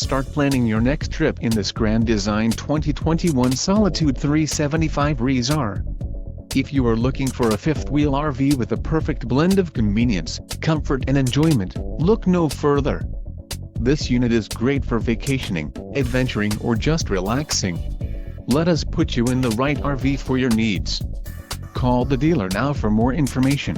Start planning your next trip in this Grand Design 2021 Solitude 375RES-R. If you are looking for a fifth-wheel RV with a perfect blend of convenience, comfort and enjoyment, look no further. This unit is great for vacationing, adventuring or just relaxing. Let us put you in the right RV for your needs. Call the dealer now for more information.